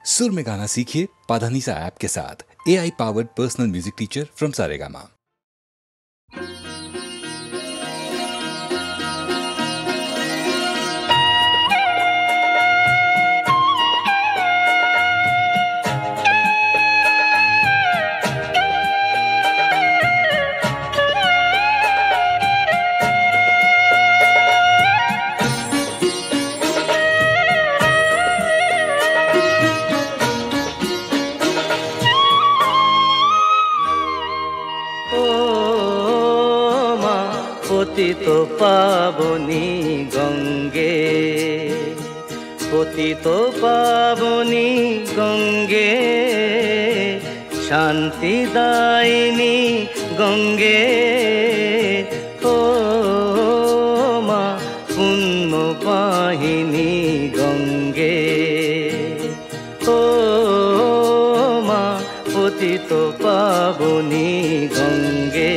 सुर में गाना सीखिए पाधानीसा ऐप के साथ। AI powered personal music teacher from Saregama. পতিত পাবনী গঙ্গে, পতিত পাবনী গঙ্গে, শান্তিদায়িনী গঙ্গে, ও মা পুণ্যবাহিনী গঙ্গে, ও মা পতিত পাবনী গঙ্গে।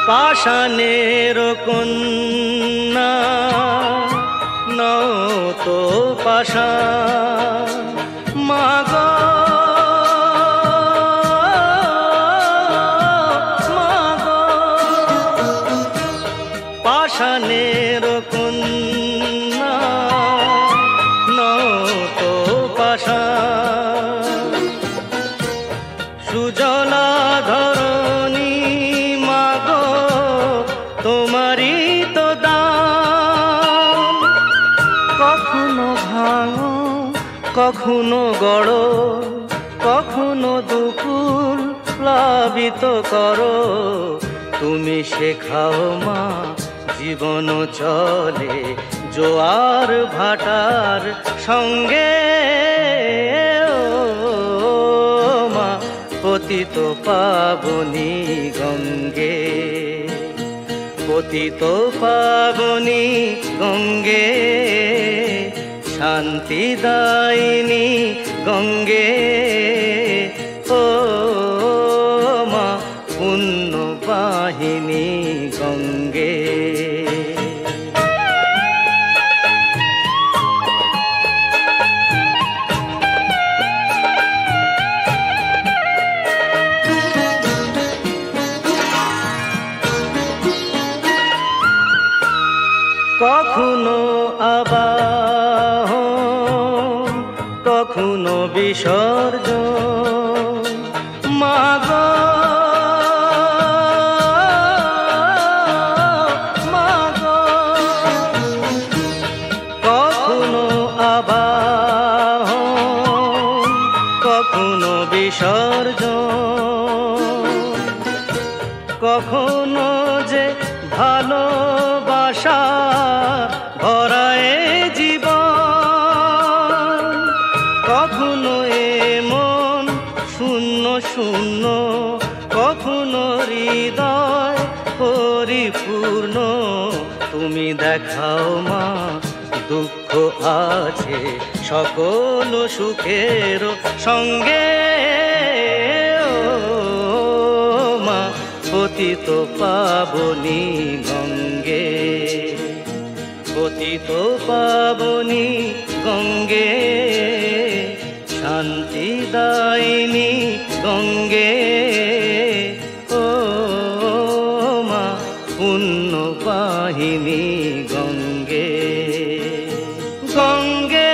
পাষাণের কন্যা নও তো পাষাণ, মাগো মাগো, পাষাণের কন্যা নও তো পাষাণ, সুজলা ধরণী মাগো তোমারই তো দান। কখনো ভাঙো কখনো গড়ো, কখনো দুকুল প্লাবিত করো, তুমি শেখাও মা জীবন চলে জোয়ার ভাটার সঙ্গে। ও মা পতিত পাবনী গঙ্গে, পতিত পাবনী গঙ্গে, শান্তিদায়িনী গঙ্গে, ও মা পুণ্যবাহিনী গঙ্গে। কখনো আবাহন কখনো বিসর্জন, মাগো মাগো, কখনো আবাহন কখনো বিসর্জন, কখনো যে ভালোবাসা ভরায় জীবন, কখনো এমন শূন্য শূন্য, কখনো হৃদয় পরিপূর্ণ, তুমি দেখাও মা দুঃখ আছে সকল সুখের সঙ্গে। ও মা পতিত পাবনী গঙ্গে, পতিত পাবনী গঙ্গে, শান্তিদায়িনী গঙ্গে, ও মা পুণ্যবাহিনী গঙ্গে। গঙ্গে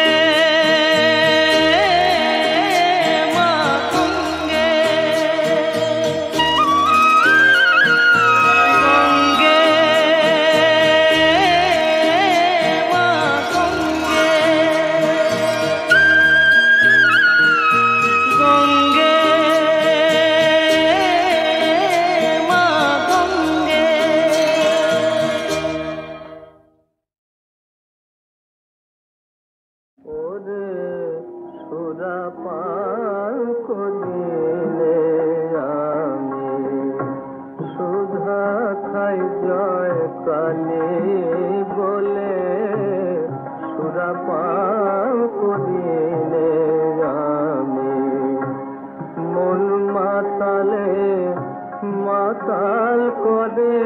গঙ্গে জয় কালী বলে সুরাপান করিলে আমি মন মাতালে মাতাল করে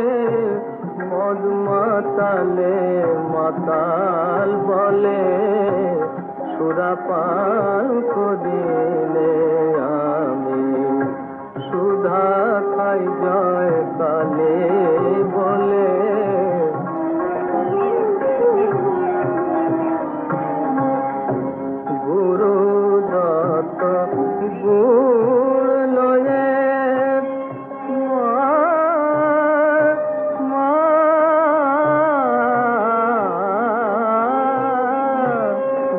মদ মাতালে মাতাল বলে সুরাপান করিলে আমি সুধা খাই জয় কালী বলে গুরু দত্ত গুড় লয়ে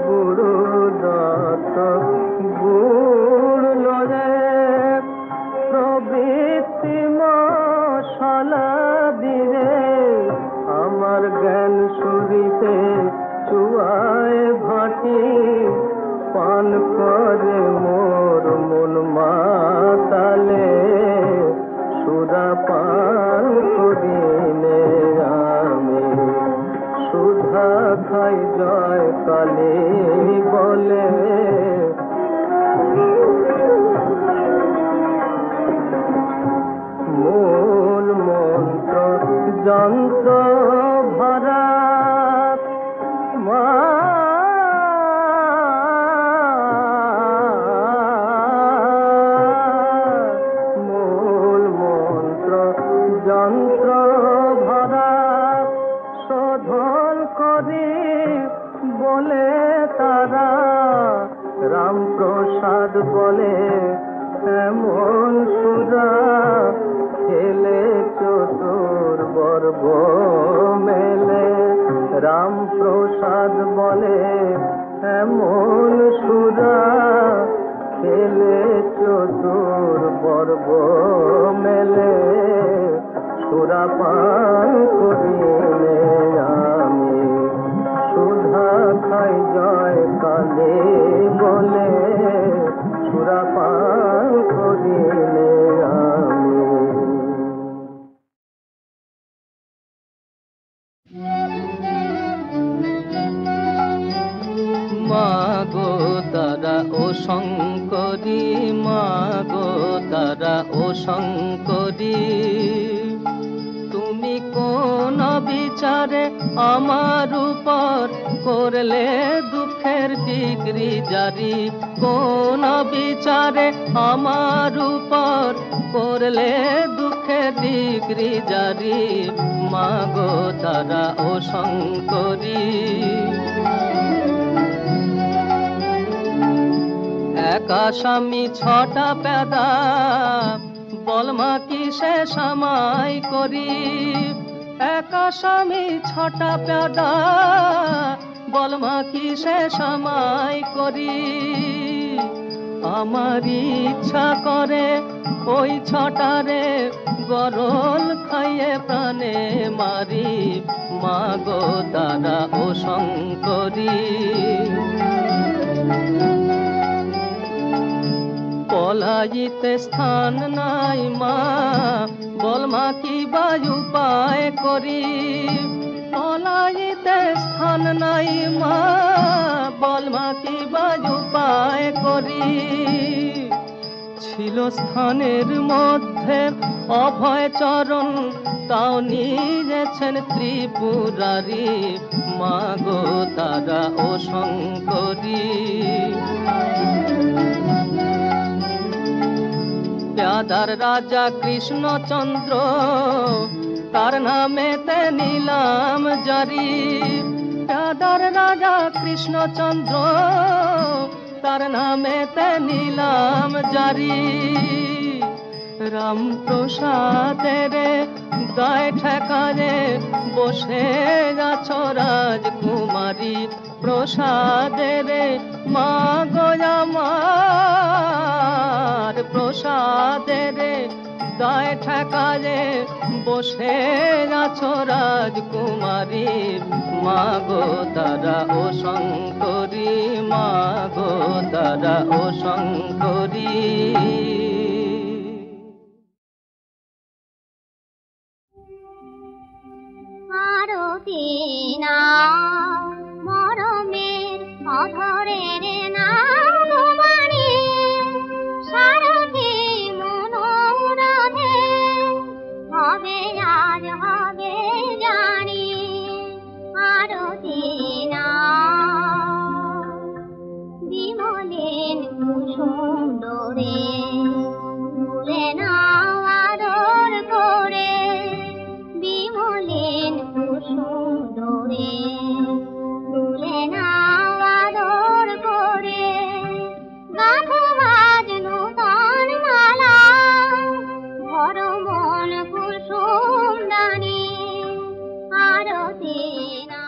গুরু দত্ত গুড় লয়ে প্রবৃত্তি মশলা দিলে আমার জ্ঞান সুরিতে চুয়ায় ভাটি পান করে মোর মন মাতালে সুরা পান করিলে আমি সুধা খাই জয় কালী বলে মূল মন্ত্র যন্ত্র ভরা মূল মন্ত্র যন্ত্র ভরা শোধন করি বলে তারা রামপ্রসাদ বলে এমন সুরা খেলে চতুর্বর্গ মেলে রামপ্রসাদ বলে এমন সুরা খেলে চতুর্বর্গ মেলে সুরা পান করিলে আমি সুধা খাই জয় কালী বলে সুরা পান করিলে আমি মাগো তারা ও শঙ্করী মাগো তারা ও শঙ্করী তুমি কোন বিচারে আমার উপর করলে দুঃখের ডিগ্রি জারি কোন বিচারে আমার উপর করলে দুঃখের ডিগ্রি জারি মাগো তারা ও শঙ্করী একা স্বামী ছটা পেদা বলমা কিসে সামাই করি একা স্বামী ছটা পেদা বলমা কিসে সামাই করি আমার ইচ্ছা করে ওই ছটারে গরল খাইয়ে প্রাণে মারি মাগো তারা ও শঙ্করী পলাইতে স্থান নাই মা বল মা কি বায়ু পায় করি পলাইতে স্থান নাই মা বল মা কি বায়ু পায় করি ছিল স্থানের মধ্যে অভয় চরণ তাও নিয়েছেন ত্রিপুরারি মাগো তারা ও শঙ্করী প্যাদার রাজা কৃষ্ণচন্দ্র তার নামেতে নিলাম জারি প্যাদার রাজা কৃষ্ণচন্দ্র তার নামেতে নিলাম জারি রামপ্রসাদের গায়ে ঠেকারে বসে আছো রাজকুমারী প্রসাদের মা গো আমার প্রসাদের গায়ে ঠেকারে বসে আছো রাজকুমারী মা গো তারা ও শঙ্করী মা গো তারা ও শঙ্করী আরতি না মরমের অধরের নাম তোমারি সারথি মনোরথে হবে আজ হবে জানি আরতি না বিমলিন কুসুম ডোরে ভুলে নাও আদর করে বিমলিন কুসুম ডোরে ভুলে নাও আদর করে গাঁথো আজ নূতন মালা ভর মন কুসুম দানি আরতি না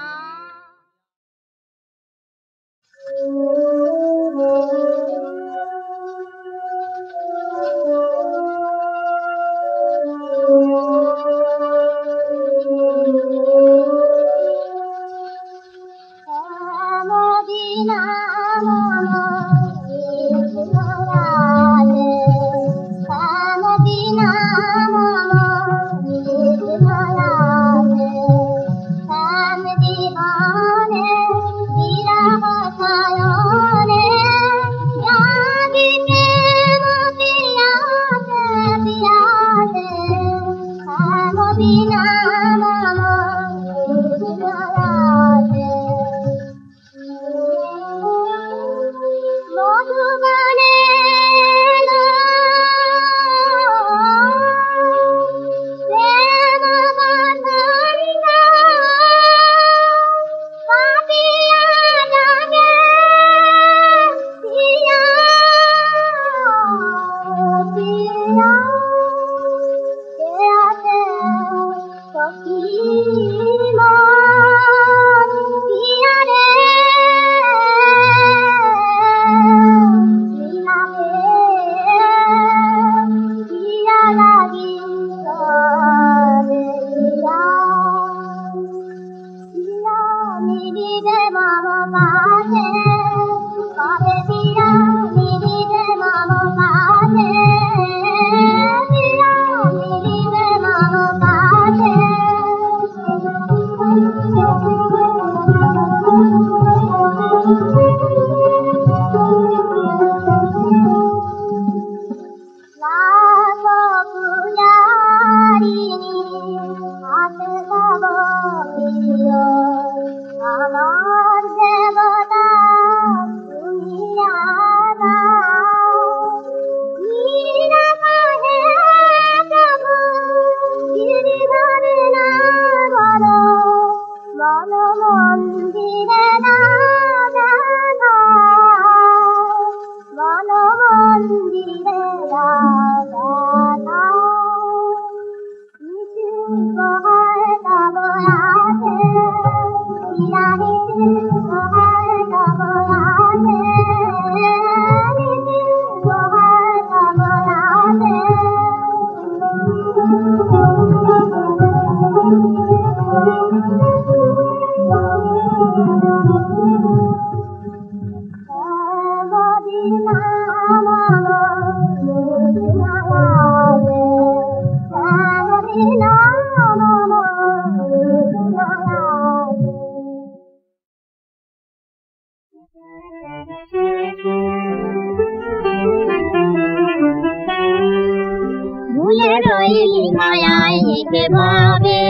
ভুলে রইলি মায়ায় হেঁটে ভাবে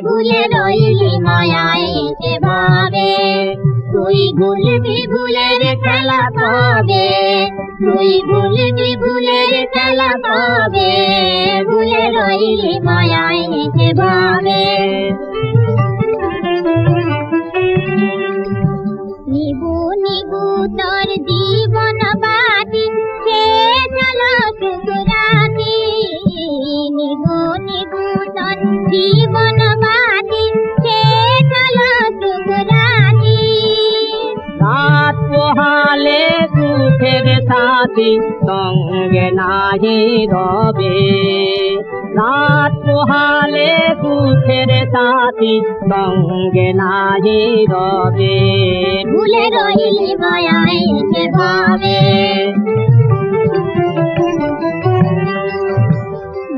ভুলে রইলি মায়ায় হেঁটে ভাবে তুই ভুলবি ভুলের খেলা পাবে তুই ভুলবি ভুলের খেলা পাবে ভুলে রইলি মায়ায় হেঁটে ভাবে নিবু নিবু তোর জীবন বাতি সে চলো সুখরাতি নিবু নিবু তোর জীবন বাতি সে চলো সুখরাতি রাত পোহালে সুখের সাথী সঙ্গে নাহি রবে রাত পোহালে সুখের সাথী সঙ্গে নাহি রবে ভুলে রইলি মায়ায় হেঁটে ভাবে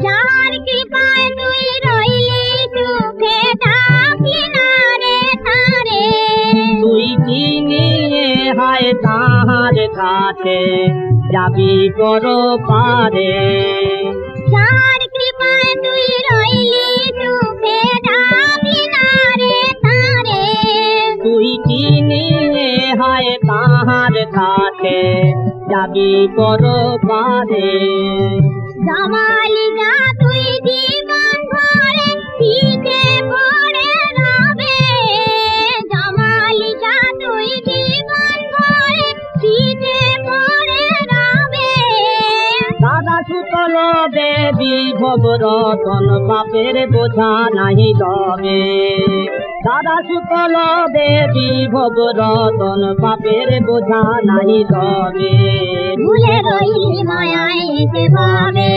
যার কৃপায় তুই রইলি সুখে ডাকলি না হায় তাহার কাছে যাবি পর পারে যার কৃপায় তুই রইলি সুখে যাবি না রে তারে তুই চিনিলে হায় তাহার কাছে যাবি পর পারে জামালি যা তুই জীবন ভরে পিছে পড়ে রবে জামালি যা তুই জীবন ভরে পিছে পড়ে রবে দাদা সুতল দেবী ভবরতন বাপের বোঝা নাহি লবে দাদা সুতল দেবী ভবরতন বাপের বোঝা নাহি লবে ভুলে রইলি মায়ায় এসে ভাবে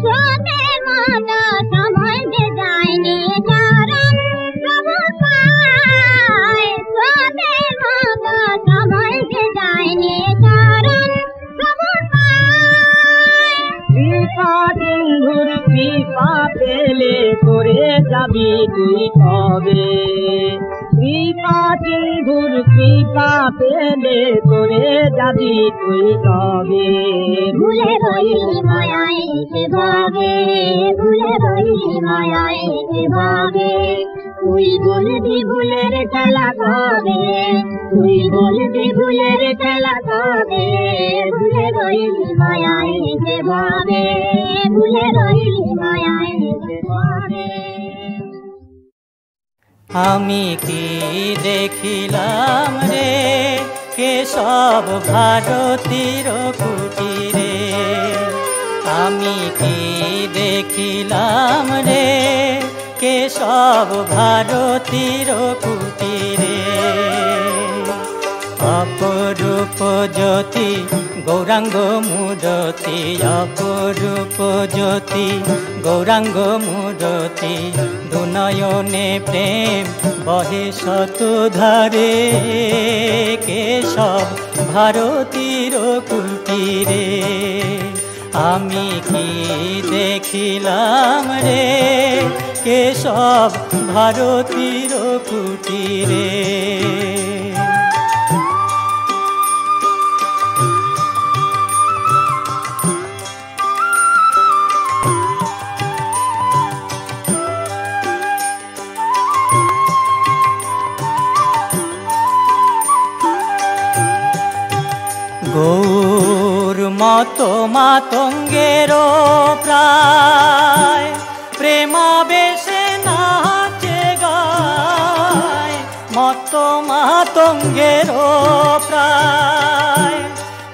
স্রোতের মতো সময় যে যায়নি চরণ প্রভু পায় স্রোতের মতো সময় যে যায়নি চরণ প্রভু পায় কৃপা সিন্ধুর কৃপা পেলে করে যাবি তুই কবে কৃপা সিন্ধুর কৃপা পেলে করে যাবি তুই কবে ভুলে রইলি মায়ায় এসে ভাবে ভুলে রইলি মায়ায় এসে ভাবে তুই বলবি ভুলের খেলা কবে তুই বলবি ভুলের খেলা কবে ভুলে রইলি মায়ায় এসে ভাবে ভুলে রইলি মায়ায় এসে ভাবে আমি কি দেখিলাম রে কেশব ভারতীর কুটিরে আমি কি দেখিলাম রে কেশব ভারতীর কুটিরে অপরূপ জ্যোতি গৌরাঙ্গ মূরতি অপরূপ জ্যোতি গৌরাঙ্গ মূরতি দুনয়নে প্রেম বহে শতধারে কেশব ভারতীর কুটিরে আমি কি দেখিলাম রে কেশব ভারতীর কুটিরে গৌর মত মাতঙ্গের প্রায় প্রেমাবেশে নাচে গায় মত মাতঙ্গের প্রায়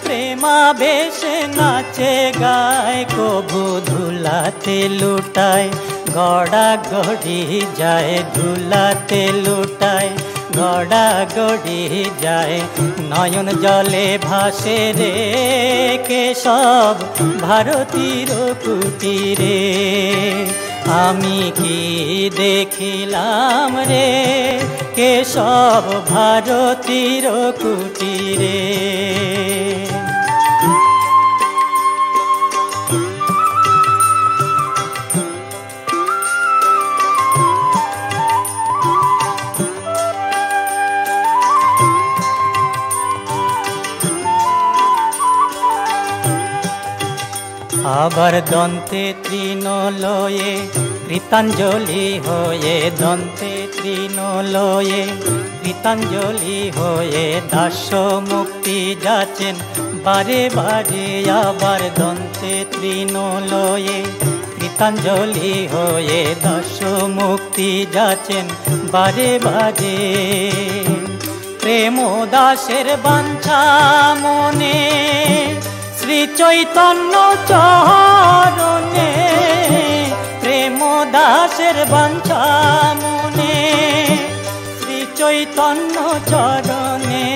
প্রেমাবেশে নাচে গায় কবু ধুলাতে লুটায় গড়া গড়ি যায় ধুলাতে লুটায় গড়া গড়ি যায় নয়ন জলে ভাসে রে কেশব ভারতীর কুটিরে আমি কি দেখিলাম রে কেশব ভারতীর কুটিরে আবার দন্তে তৃণলয়ে কৃতাঞ্জলি হয়ে দন্তে তৃণলয়ে কৃতাঞ্জলি হয়ে দাস্য মুক্তি যাচেন বারে বারে আবার দন্তে তৃণলয়ে কৃতাঞ্জলি হয়ে দাস্য মুক্তি যাচেন বারে বারে প্রেম দাসের বাঞ্ছা মনে শ্রী চৈতন্য চরণে প্রেম দাসের বাঞ্ছা মনে শ্রী চৈতন্য চরণে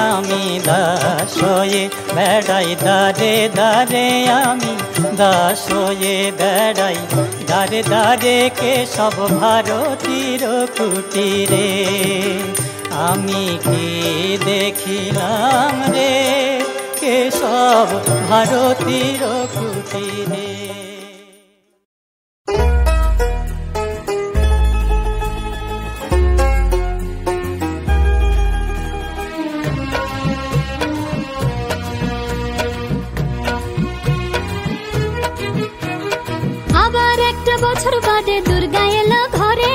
আমি দাস হয়ে বেড়াই দারে দারে আমি দাস হয়ে বেড়াই দারে দারে কেশব ভারতীর কুটিরে আমি কি দেখিলাম রে কেশব ভারতীর কুটিরে একটা বছর বাদে দুর্গা এলো ঘরে,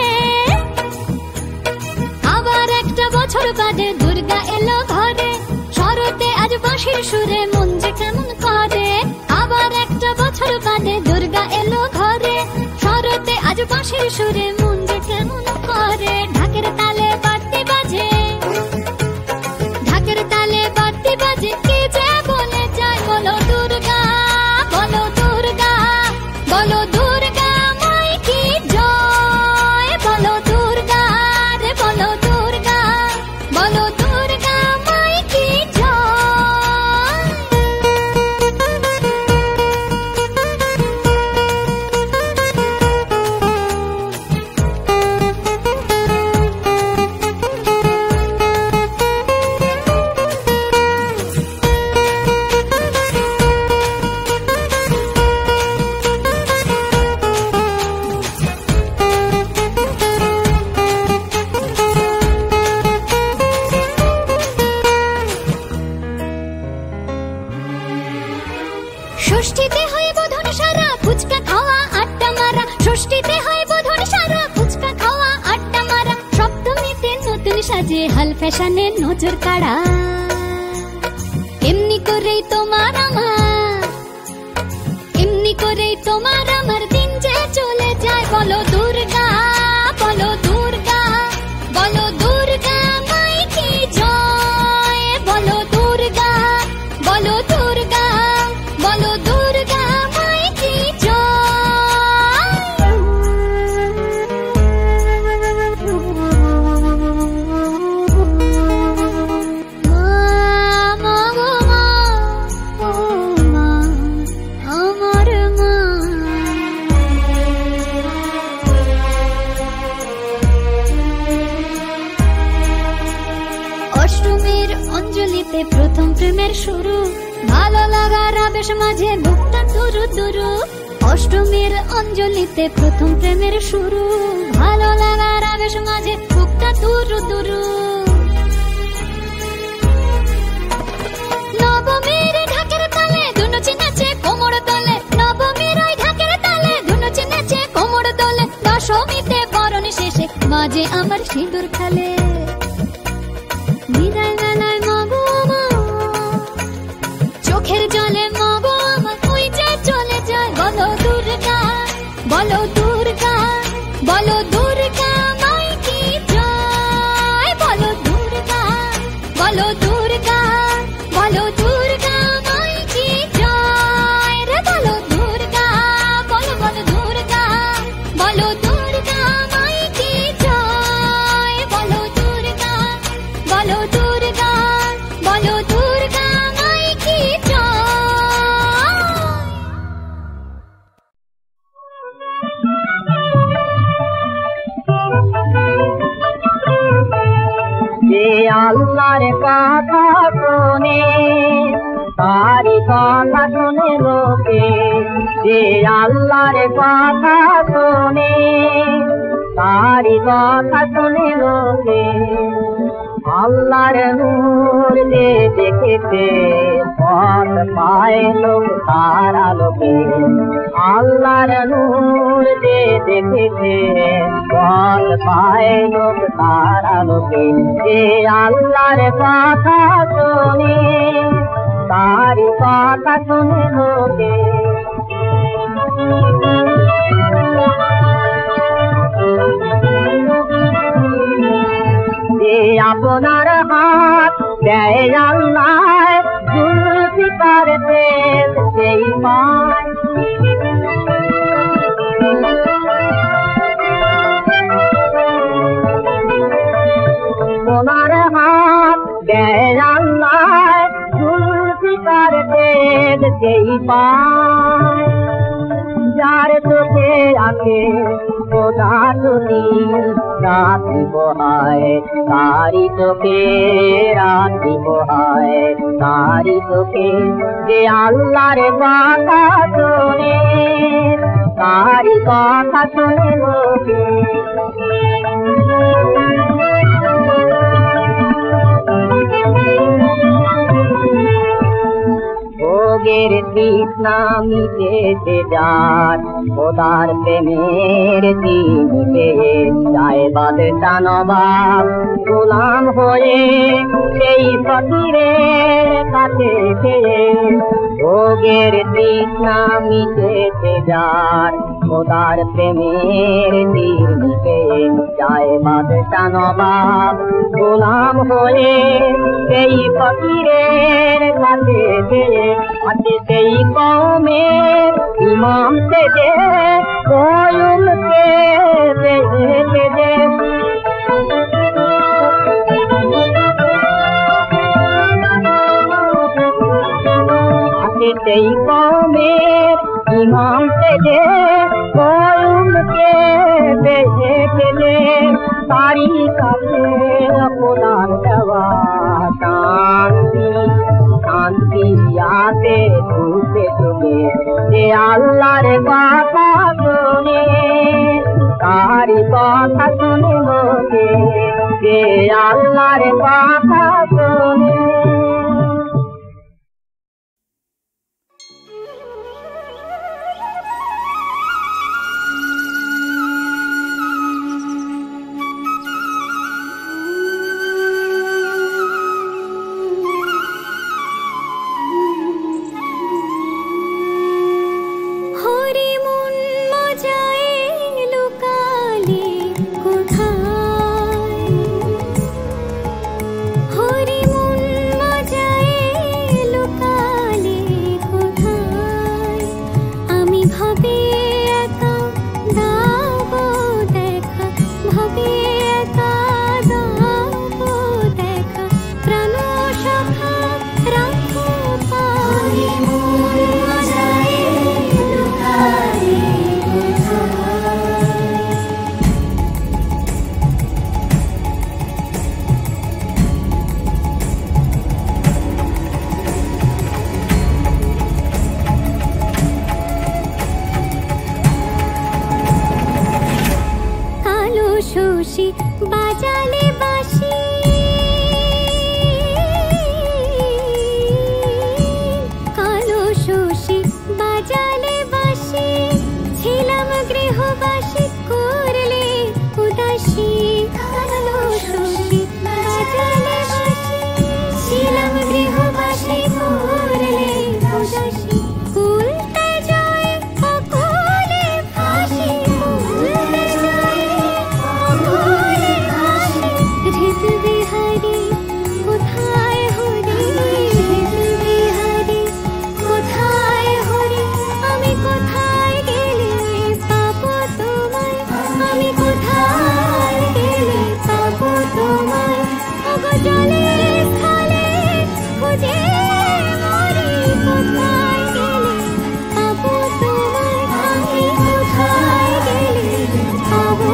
আবার একটা বছর বাদে দুর্গা এলো ঘরে। শরতে আজ বাঁশির সুরে মন যে কেমন করে, আবার একটা বছর বাদে দুর্গা এলো ঘরে। শরতে আজ বাঁশির সুরে মন যে কেমন করে। ঢাকের তালে বাড়তি বাজে, ঢাকের তালে বাড়তি বাজে, কে যে বলে যায় বলো দুর্গা, বলো দুর্গা, বলো দুর্গা মাই কি জয়। বলো দুর্গা রে বলো দুর্গা, বলো দুর্গা মাই কি জয়। ষষ্ঠীতে হয় বোধন সারা ফুচকা খাওয়া আড্ডা মারা, ষষ্ঠীতে হয় বোধন সারা ফুচকা খাওয়া আড্ডা মারা। সপ্তমীতে নতুন সাজে হাল ফ্যাশনে নজর কাড়া, এমনি করেই তোমার আমার, এমনি করেই তোমার আমার দিন যে চলে যায়। বলো দুর্গা, বলো দুর্গা, বলো দুর্গা মাই কি জয়। বলো দুর্গা, বলো দুর্গা, বলো দুর্গা মাই কি আমার মা। অষ্টমীর অঞ্জলিতে প্রথম প্রেমের শুরু, ভালো লাগার আবেশ মাঝে বুকটা দুরু দুরু। অষ্টমীর অঞ্জলিতে প্রথম প্রেমের শুরু, ভালো লাগার আবেশ মাঝে বুকটা দুরু দুরু। নবমীর ঢাকের তালে ধুনুচি নাচে কোমর দোলে, নবমীর ওই ঢাকের তালে ধুনুচি নাচে কোমর দোলে। দশমীতে বরণ শেষে মাঝে আমার সিঁদুর খালে, বিদায় বেলায় মাগো আমার চোখের জলে মাগো আমার ওই যে চলে যায়। বলো দুর্গা, বলো দুর্গা, বলো দুর্গা মাই কি জয়। বলো দুর্গা, বলো দুর্গা, বলো দুর্গা মাই কি জয় রে। বলো দুর্গা, বলো বলো দুর্গা, বলো দুর্গা মাই কি জয়। বলো দুর্গা, বলো দুর্গা, বলো দুর্গা মাই কি জয়। যে আল্লাহর কথা শোনে তারি কথা শোনে লোকে, যে আল্লাহর কথা শোনে তারি কথা শোনে লোকে। আল্লাহর নূর যে দেখেছে পথ পায় লোক তার আলোকে। আল্লাহর নূর যে দেখেছে পথ পায় লোক তার আলোকে। যে আল্লাহর কথা শোনে তারি কথা শোনে লোকে। যে আপনার হাত দেয় আল্লাহ জুলফিকার দেশ সেই পায়। ওনার হাত দেয় আল্লাহ জুলফিকার দেশ সেই পায়। যার চোখে আঁকে খোদা যদি রাতি বহায়, তারি চোখে রাতি বহায়, তারি চোখে। যে আল্লাহর কথা শোনে তারি কথা শোনে লোকে। ও ভোগের তৃষ্ণা মিটেছে যার খোদার প্রেমের দিনে যায় বাদশা নবাব গোলাম হয়ে সেই ফকিরের কাছে ভোগের তৃষ্ণা মিটেছে যার খোদার প্রেমের দিনে যায় বাদশা নবাব গোলাম হয়ে সেই ফকিরের কাছে আছে সেই কওমের ইমাম থেকে কয়ুমকে সেই কওমের ইমাম থেকে কয়ুমকে বেঁচে গেলে তারি কাছে খোদার দেওয়া শান্তি শান্তি আতে ঢুকে ঢুকে যে আল্লাহর কথা শুনে তারি কথা শুনে বসে যে আল্লাহর কথা শুনে বাজালে বাঁশি কালো শোষী বাজালে বাঁশি ছিলাম গৃহবাসী করলে উদাসী কালো শোষী বাজালে বাঁশি ছিলাম গৃহবাসী করলে উদাসী কুলতে যায় অকুলে ফাঁসি কুলতে যায় অকুলে ফাঁসি হৃদ বিহারী কোথায় হরি হৃদ বিহারী কোথায় হরি আমি কোথায় গেলে পাবো তোমায় আমি কোথায় গেলে পাবো তোমায় ওগো জলে স্থলে খুঁজে মরি কোথায় গেলে পাবো তোমায় আমি কোথায় গেলে পাবো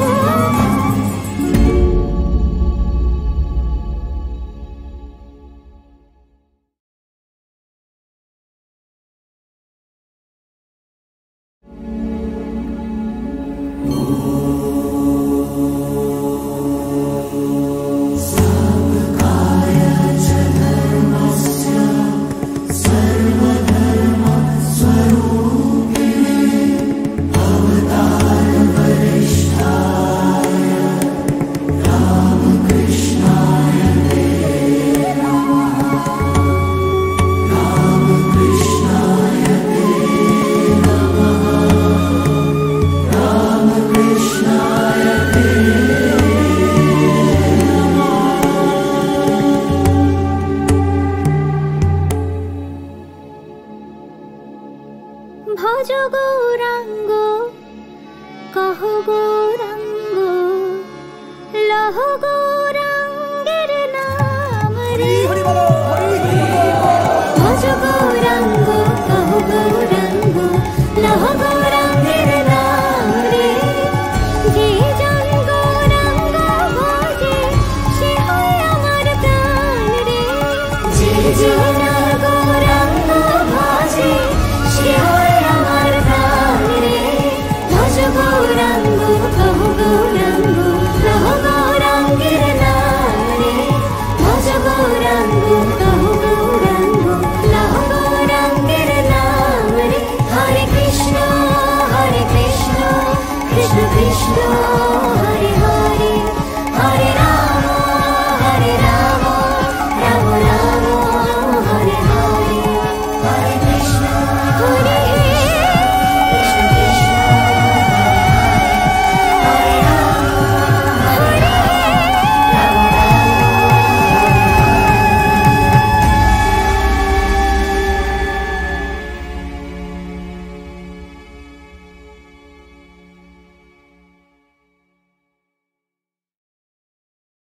ভজ গৌরাঙ্গ কহ গৌরাঙ্গ লহ গৌরাঙ্গের নাম রে ভজ গৌরাঙ্গ